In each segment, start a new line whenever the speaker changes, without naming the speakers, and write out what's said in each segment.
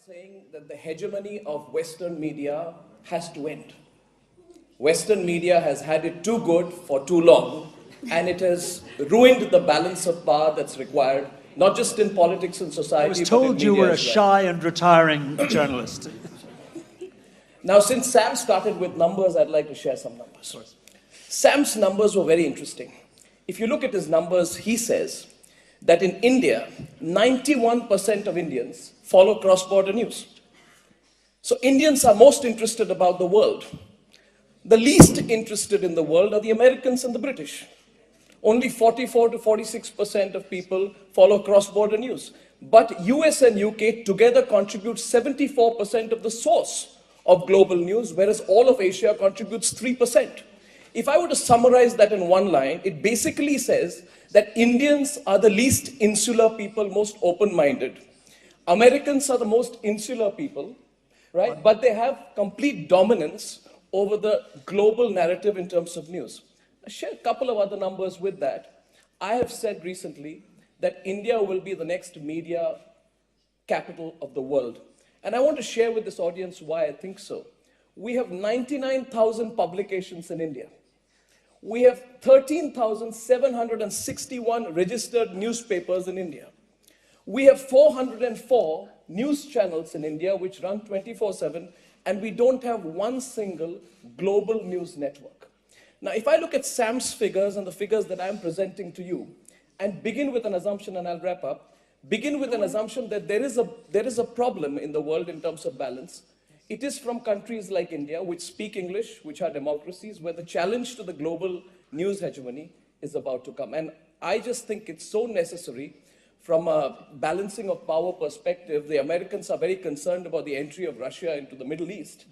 saying that the hegemony of Western media has to end. Western media has had it too good for too long, and it has ruined the balance of power that's required, not just in politics and society,
I was told you were a shy and retiring journalist.
Now, since Sam started with numbers, I'd like to share some numbers. Sam's numbers were very interesting. If you look at his numbers, he says that in India, 91% of Indians follow cross-border news. So Indians are most interested about the world. The least interested in the world are the Americans and the British. Only 44 to 46% of people follow cross-border news. But US and UK together contribute 74% of the source of global news, whereas all of Asia contributes 3%. If I were to summarize that in one line, it basically says that Indians are the least insular people, most open-minded. Americans are the most insular people, right? But they have complete dominance over the global narrative in terms of news. I'll share a couple of other numbers with that. I have said recently that India will be the next media capital of the world. And I want to share with this audience why I think so. We have 99,000 publications in India. We have 13,761 registered newspapers in India. We have 404 news channels in India which run 24/7, and we don't have one single global news network. Now, if I look at Sam's figures and the figures that I'm presenting to you, and begin with an assumption, and I'll wrap up, begin with an assumption that there is a problem in the world in terms of balance. It is from countries like India, which speak English, which are democracies, where the challenge to the global news hegemony is about to come. And I just think it's so necessary from a balancing of power perspective. The Americans are very concerned about the entry of Russia into the Middle East.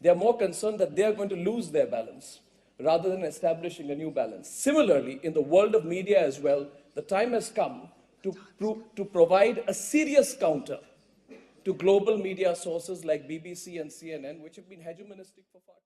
They are more concerned that they are going to lose their balance rather than establishing a new balance. Similarly, in the world of media as well, the time has come to provide a serious counter to global media sources like BBC and CNN, which have been hegemonistic for far too long.